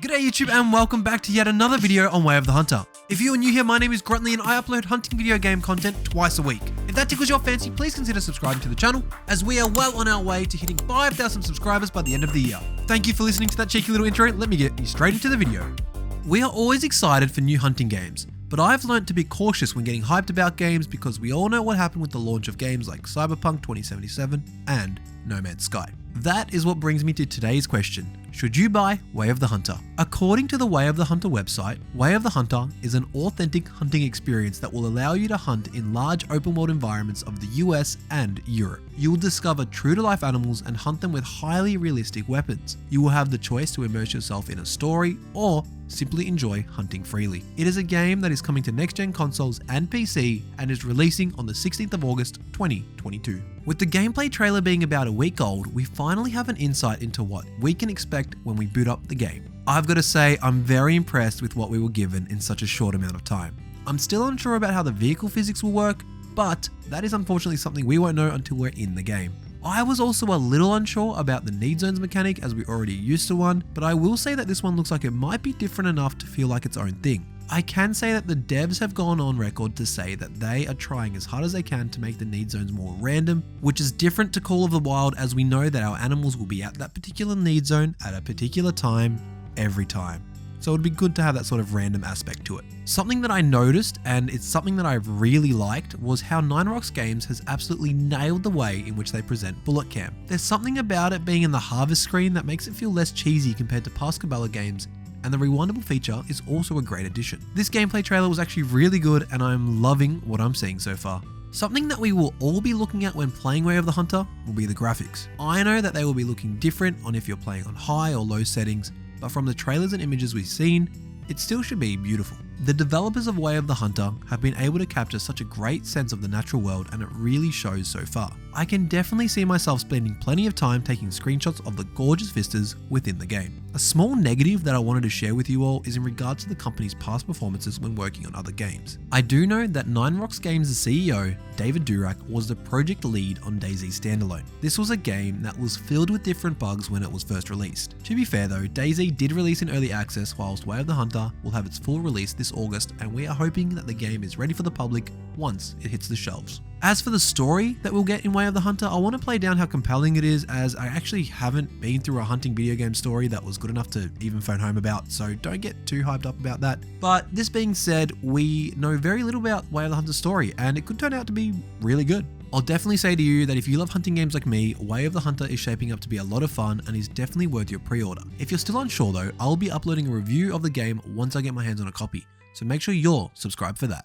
G'day YouTube and welcome back to yet another video on Way of the Hunter. If you are new here, my name is gruntlyy and I upload hunting video game content twice a week. If that tickles your fancy, please consider subscribing to the channel as we are well on our way to hitting 5,000 subscribers by the end of the year. Thank you for listening to that cheeky little intro. Let me get you straight into the video. We are always excited for new hunting games, but I've learned to be cautious when getting hyped about games because we all know what happened with the launch of games like Cyberpunk 2077 and No Man's Sky. That is what brings me to today's question. Should you buy Way of the Hunter? According to the Way of the Hunter website, Way of the Hunter is an authentic hunting experience that will allow you to hunt in large open world environments of the US and Europe. You will discover true to life animals and hunt them with highly realistic weapons. You will have the choice to immerse yourself in a story or simply enjoy hunting freely. It is a game that is coming to next-gen consoles and PC and is releasing on the 16th of August 2022. With the gameplay trailer being about a week old, we finally have an insight into what we can expect when we boot up the game. I've got to say, I'm very impressed with what we were given in such a short amount of time. I'm still unsure about how the vehicle physics will work, but that is unfortunately something we won't know until we're in the game. I was also a little unsure about the need zones mechanic as we already used to one, but I will say that this one looks like it might be different enough to feel like its own thing. I can say that the devs have gone on record to say that they are trying as hard as they can to make the need zones more random, which is different to Call of the Wild as we know that our animals will be at that particular need zone at a particular time, every time. So it'd be good to have that sort of random aspect to it. Something that I noticed, and it's something that I've really liked, was how Nine Rocks Games has absolutely nailed the way in which they present Bullet Camp. There's something about it being in the harvest screen that makes it feel less cheesy compared to past Cabela games, and the rewindable feature is also a great addition. This gameplay trailer was actually really good and I'm loving what I'm seeing so far. Something that we will all be looking at when playing Way of the Hunter will be the graphics. I know that they will be looking different on if you're playing on high or low settings, but from the trailers and images we've seen, it still should be beautiful. The developers of Way of the Hunter have been able to capture such a great sense of the natural world and it really shows so far. I can definitely see myself spending plenty of time taking screenshots of the gorgeous vistas within the game. A small negative that I wanted to share with you all is in regards to the company's past performances when working on other games. I do know that Nine Rocks Games' CEO, David Durack, was the project lead on DayZ Standalone. This was a game that was filled with different bugs when it was first released. To be fair though, DayZ did release in early access whilst Way of the Hunter will have its full release this August, and we are hoping that the game is ready for the public once it hits the shelves. As for the story that we'll get in Way of the Hunter, I want to play down how compelling it is as I actually haven't been through a hunting video game story that was good enough to even phone home about, so don't get too hyped up about that. But this being said, we know very little about Way of the Hunter's story and it could turn out to be really good. I'll definitely say to you that if you love hunting games like me, Way of the Hunter is shaping up to be a lot of fun and is definitely worth your pre-order. If you're still unsure though, I'll be uploading a review of the game once I get my hands on a copy, so make sure you're subscribed for that.